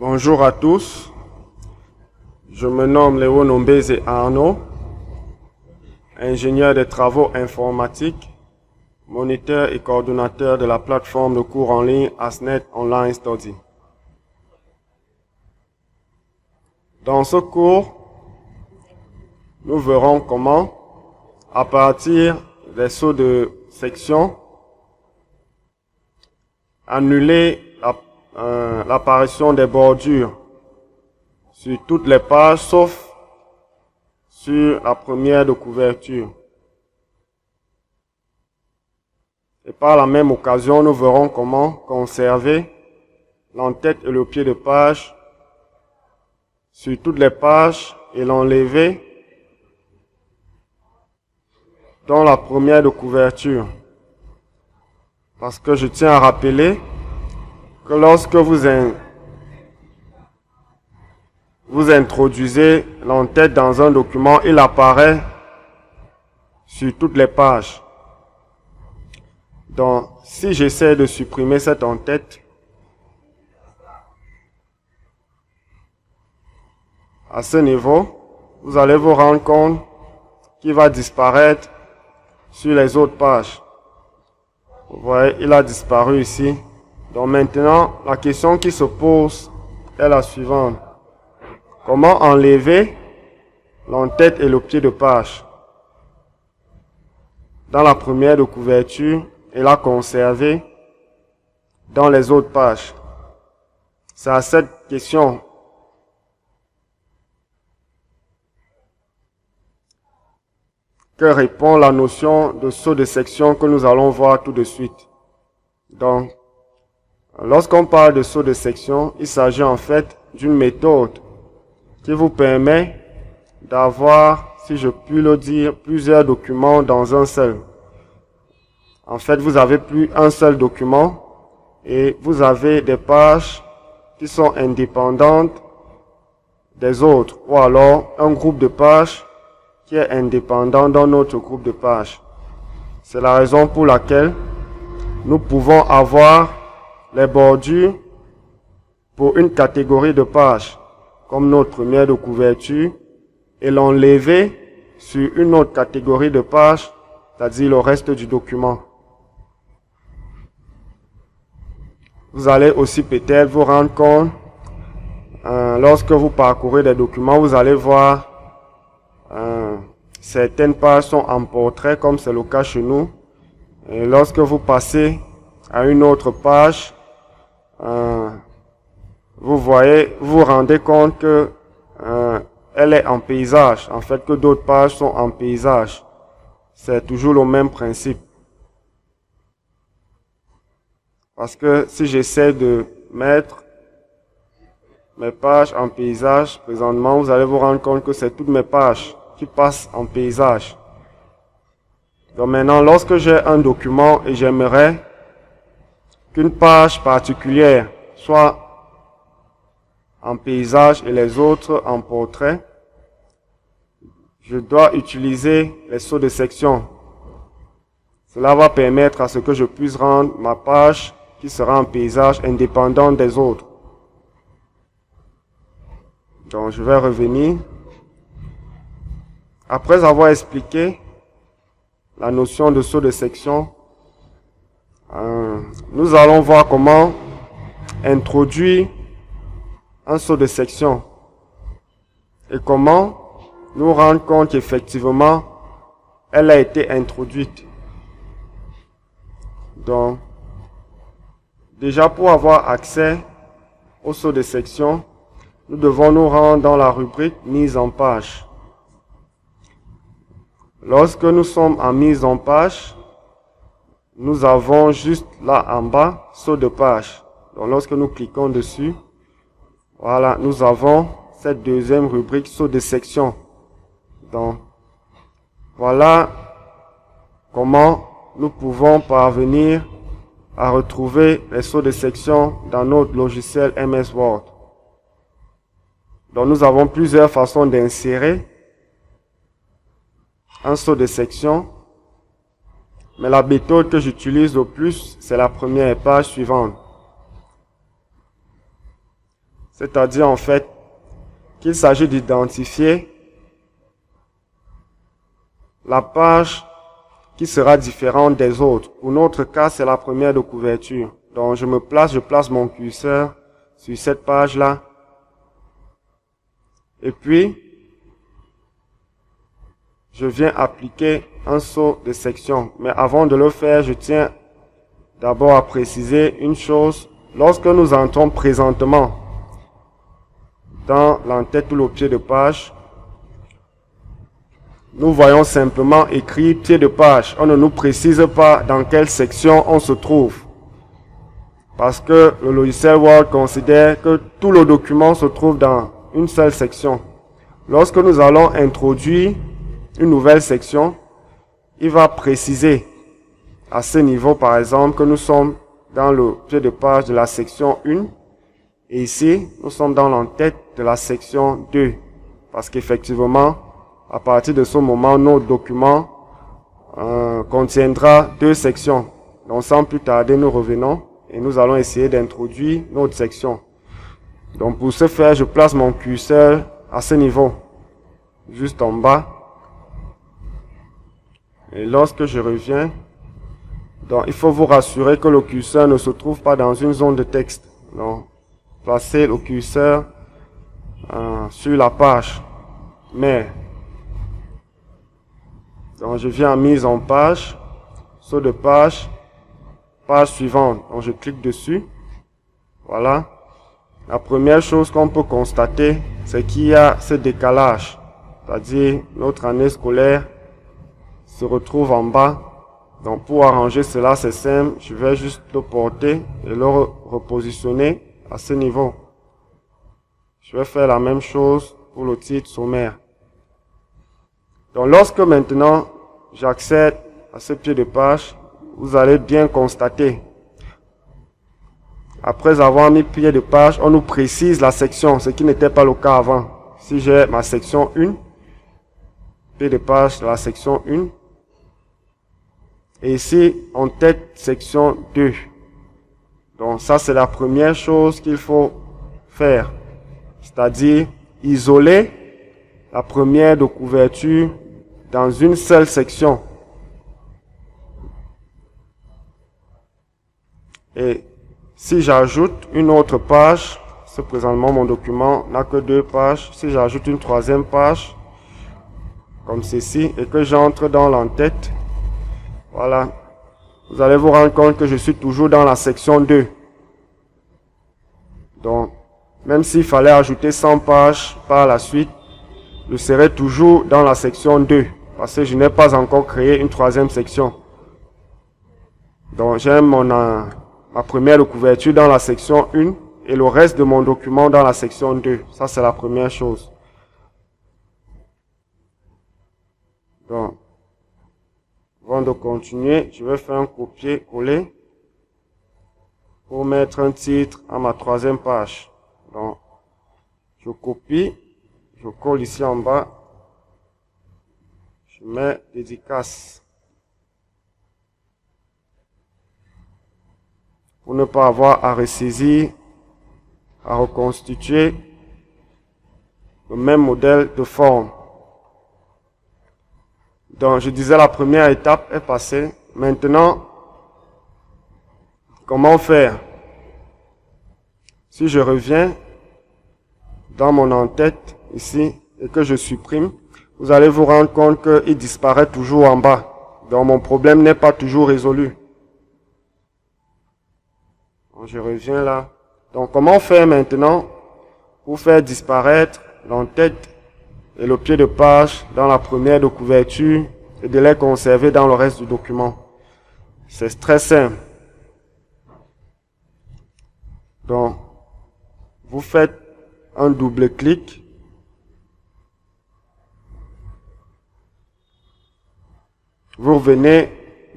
Bonjour à tous, je me nomme Léo Nombéze Arnaud, ingénieur des travaux informatiques, moniteur et coordonnateur de la plateforme de cours en ligne ASNET Online Study. Dans ce cours, nous verrons comment, à partir des sauts de section, annuler l'apparition des bordures sur toutes les pages sauf sur la première de couverture. Et par la même occasion, nous verrons comment conserver l'entête et le pied de page sur toutes les pages et l'enlever dans la première de couverture. Parce que je tiens à rappeler que lorsque vous introduisez l'entête dans un document, il apparaît sur toutes les pages. Donc, si j'essaie de supprimer cette entête, à ce niveau, vous allez vous rendre compte qu'il va disparaître sur les autres pages. Vous voyez, il a disparu ici. Donc maintenant, la question qui se pose est la suivante. Comment enlever l'entête et le pied de page dans la première de couverture et la conserver dans les autres pages? C'est à cette question que répond la notion de saut de section que nous allons voir tout de suite. Donc, lorsqu'on parle de saut de section, il s'agit en fait d'une méthode qui vous permet d'avoir, si je puis le dire, plusieurs documents dans un seul. En fait, vous avez plus un seul document et vous avez des pages qui sont indépendantes des autres, ou alors un groupe de pages qui est indépendant d'un autre groupe de pages. C'est la raison pour laquelle nous pouvons avoir les bordures pour une catégorie de pages, comme notre première de couverture, et l'enlever sur une autre catégorie de pages, c'est-à-dire le reste du document. Vous allez aussi peut-être vous rendre compte, lorsque vous parcourez des documents, vous allez voir certaines pages sont en portrait, comme c'est le cas chez nous. Et lorsque vous passez à une autre page, vous voyez, vous vous rendez compte que elle est en paysage. En fait, que d'autres pages sont en paysage. C'est toujours le même principe. Parce que si j'essaie de mettre mes pages en paysage, présentement, vous allez vous rendre compte que c'est toutes mes pages qui passent en paysage. Donc maintenant, lorsque j'ai un document et j'aimerais qu'une page particulière soit en paysage et les autres en portrait, je dois utiliser les sauts de section. Cela va permettre à ce que je puisse rendre ma page qui sera en paysage indépendante des autres. Donc je vais revenir. Après avoir expliqué la notion de saut de section, nous allons voir comment introduire un saut de section et comment nous rendre compte qu'effectivement elle a été introduite. Donc, déjà pour avoir accès au saut de section, nous devons nous rendre dans la rubrique mise en page. Lorsque nous sommes en mise en page, nous avons juste là en bas saut de page. Donc lorsque nous cliquons dessus, voilà, nous avons cette deuxième rubrique saut de section. Donc voilà comment nous pouvons parvenir à retrouver les sauts de section dans notre logiciel MS Word. Donc nous avons plusieurs façons d'insérer un saut de section, mais la méthode que j'utilise le plus, c'est la première page suivante. C'est-à-dire en fait qu'il s'agit d'identifier la page qui sera différente des autres. Pour notre cas, c'est la première de couverture. Donc je place mon curseur sur cette page-là. Et puis, je viens appliquer un saut de section. Mais avant de le faire, je tiens d'abord à préciser une chose. Lorsque nous entrons présentement dans l'entête ou le pied de page, nous voyons simplement écrit pied de page. On ne nous précise pas dans quelle section on se trouve. Parce que le logiciel Word considère que tout le document se trouve dans une seule section. Lorsque nous allons introduire une nouvelle section, il va préciser à ce niveau, par exemple, que nous sommes dans le pied de page de la section 1. Et ici, nous sommes dans l'entête de la section 2. Parce qu'effectivement, à partir de ce moment, notre document contiendra 2 sections. Donc sans plus tarder, nous revenons et nous allons essayer d'introduire notre section. Donc pour ce faire, je place mon curseur à ce niveau, juste en bas. Et lorsque je reviens, donc il faut vous rassurer que le curseur ne se trouve pas dans une zone de texte. Donc placez le curseur sur la page. Mais donc je viens à mise en page, saut de page, page suivante. Donc je clique dessus. Voilà. La première chose qu'on peut constater, c'est qu'il y a ce décalage. C'est-à-dire notre année scolaire se retrouve en bas. Donc pour arranger cela, c'est simple. Je vais juste le porter et le repositionner à ce niveau. Je vais faire la même chose pour le titre sommaire. Donc lorsque maintenant j'accède à ce pied de page, vous allez bien constater. Après avoir mis pied de page, on nous précise la section, ce qui n'était pas le cas avant. Si j'ai ma section 1, pied de page de la section 1, et ici en tête section 2. Donc ça c'est la première chose qu'il faut faire, c'est-à-dire isoler la première de couverture dans une seule section. Et si j'ajoute une autre page, c'est présentement mon document n'a que 2 pages. Si j'ajoute une 3e page, comme ceci, et que j'entre dans l'entête, voilà, vous allez vous rendre compte que je suis toujours dans la section 2. Donc, même s'il fallait ajouter 100 pages par la suite, je serai toujours dans la section 2, parce que je n'ai pas encore créé une 3e section. Donc, j'ai ma première de couverture dans la section 1 et le reste de mon document dans la section 2. Ça, c'est la première chose. Donc, avant de continuer, je vais faire un copier-coller pour mettre un titre à ma 3e page. Donc, je copie, je colle ici en bas, je mets dédicace. Pour ne pas avoir à ressaisir, à reconstituer le même modèle de forme. Donc, je disais la première étape est passée. Maintenant, comment faire? Si je reviens dans mon en-tête ici et que je supprime, vous allez vous rendre compte qu'il disparaît toujours en bas. Donc, mon problème n'est pas toujours résolu. Donc, je reviens là. Donc, comment faire maintenant pour faire disparaître l'en-tête et le pied de page dans la première de couverture et de les conserver dans le reste du document? C'est très simple. Donc, vous faites un double clic. Vous revenez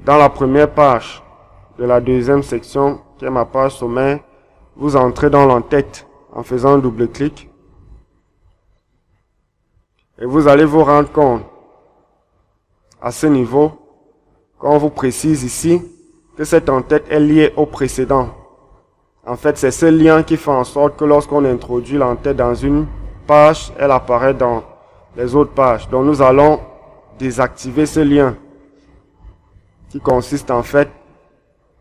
dans la première page de la 2e section, qui est ma page sommaire. Vous entrez dans l'en-tête en faisant un double clic. Et vous allez vous rendre compte, à ce niveau, quand on vous précise ici, que cette en-tête est liée au précédent. En fait, c'est ce lien qui fait en sorte que lorsqu'on introduit l'entête dans une page, elle apparaît dans les autres pages. Donc nous allons désactiver ce lien qui consiste en fait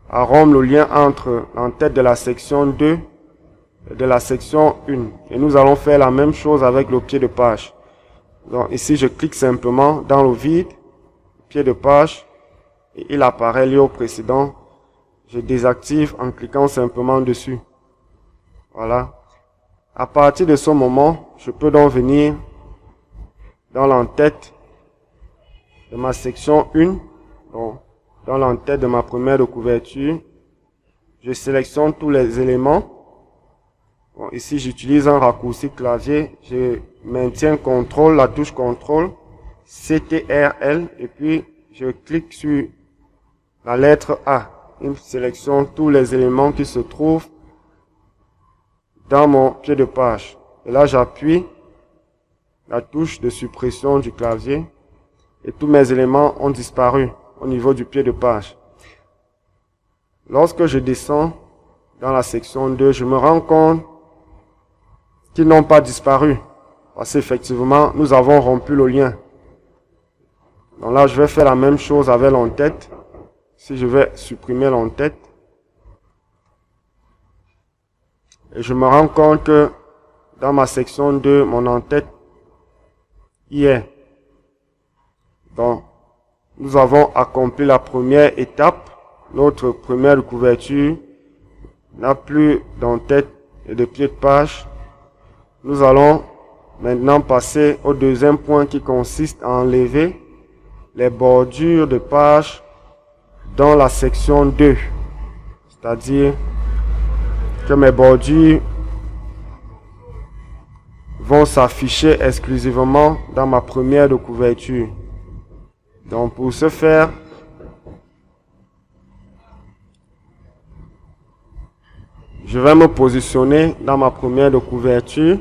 à rompre le lien entre l'entête de la section 2 et de la section 1. Et nous allons faire la même chose avec le pied de page. Donc ici, je clique simplement dans le vide, pied de page, et il apparaît lié au précédent. Je désactive en cliquant simplement dessus. Voilà. À partir de ce moment, je peux donc venir dans l'entête de ma section 1, donc dans l'entête de ma première de couverture. Je sélectionne tous les éléments. Bon, ici, j'utilise un raccourci clavier. Je maintiens CTRL, la touche CTRL, CTRL, et puis je clique sur la lettre A. Il sélectionne tous les éléments qui se trouvent dans mon pied de page. Et là, j'appuie la touche de suppression du clavier et tous mes éléments ont disparu au niveau du pied de page. Lorsque je descends dans la section 2, je me rends compte qu'ils n'ont pas disparu. Parce qu'effectivement, nous avons rompu le lien. Donc là, je vais faire la même chose avec l'entête. Si je vais supprimer l'entête, et je me rends compte que dans ma section 2, mon entête y est. Donc, nous avons accompli la première étape. Notre première couverture n'a plus d'entête et de pied de page. Nous allons maintenant passer au deuxième point qui consiste à enlever les bordures de page dans la section 2. C'est-à-dire que mes bordures vont s'afficher exclusivement dans ma première de couverture. Donc pour ce faire, je vais me positionner dans ma première de couverture,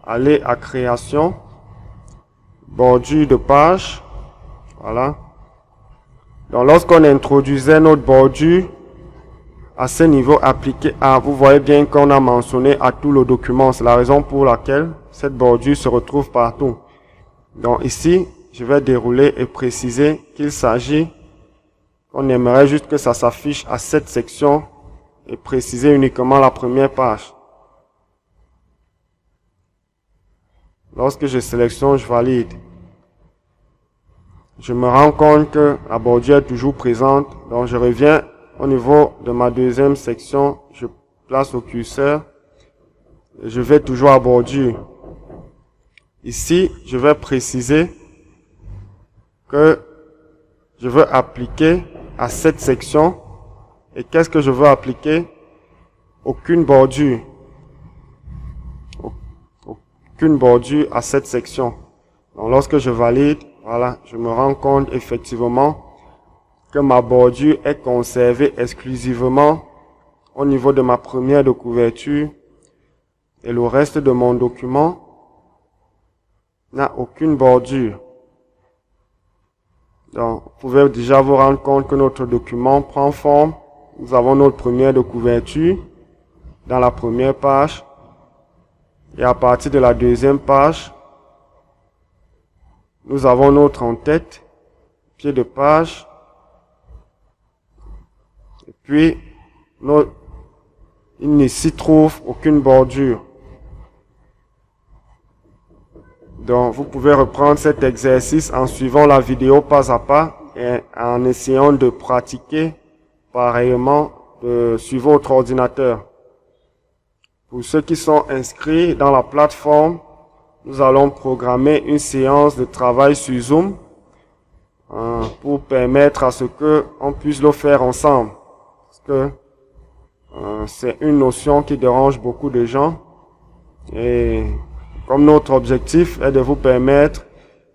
aller à création, bordure de page, voilà. Donc lorsqu'on introduisait notre bordure à ce niveau appliqué à, vous voyez bien qu'on a mentionné à tout le document. C'est la raison pour laquelle cette bordure se retrouve partout. Donc ici, je vais dérouler et préciser qu'il s'agit, on aimerait juste que ça s'affiche à cette section et préciser uniquement la première page. Lorsque je sélectionne, je valide. Je me rends compte que la bordure est toujours présente, donc je reviens au niveau de ma deuxième section, je place le curseur, et je vais toujours à bordure. Ici, je vais préciser que je veux appliquer à cette section. Et qu'est-ce que je veux appliquer? Aucune bordure. Aucune bordure à cette section. Donc lorsque je valide, voilà, je me rends compte effectivement que ma bordure est conservée exclusivement au niveau de ma première de couverture et le reste de mon document n'a aucune bordure. Donc, vous pouvez déjà vous rendre compte que notre document prend forme. Nous avons notre première de couverture dans la première page et à partir de la deuxième page, nous avons notre en-tête, pied de page, et puis il ne s'y trouve aucune bordure. Donc vous pouvez reprendre cet exercice en suivant la vidéo pas à pas et en essayant de pratiquer pareillement sur votre ordinateur. Pour ceux qui sont inscrits dans la plateforme, nous allons programmer une séance de travail sur Zoom pour permettre à ce que on puisse le faire ensemble. Parce que c'est une notion qui dérange beaucoup de gens. Et comme notre objectif est de vous permettre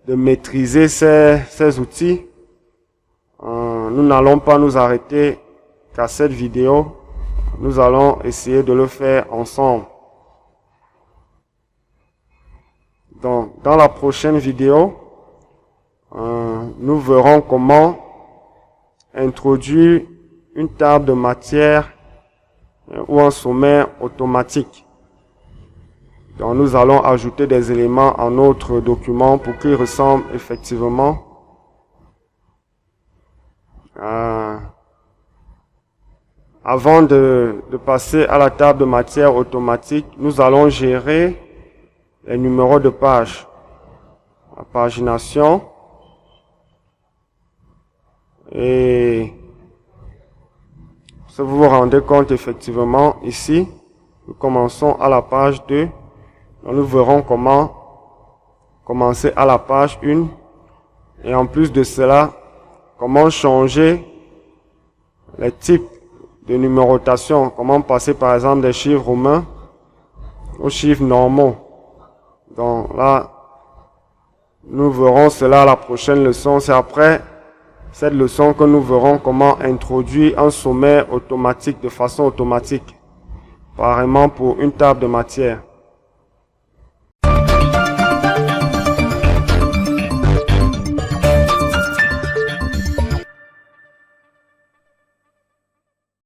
de maîtriser ces outils, nous n'allons pas nous arrêter qu'à cette vidéo. Nous allons essayer de le faire ensemble. Donc, dans la prochaine vidéo, nous verrons comment introduire une table de matière ou un sommaire automatique. Donc nous allons ajouter des éléments à notre document pour qu'il ressemble effectivement avant de passer à la table de matière automatique, nous allons gérer les numéros de page. La pagination. Et si vous vous rendez compte effectivement ici, nous commençons à la page 2. Donc nous verrons comment commencer à la page 1. Et en plus de cela, comment changer les types de numérotation. Comment passer par exemple des chiffres romains aux chiffres normaux. Donc là, nous verrons cela à la prochaine leçon. C'est après cette leçon que nous verrons comment introduire un sommaire automatique de façon automatique, pareillement pour une table de matière.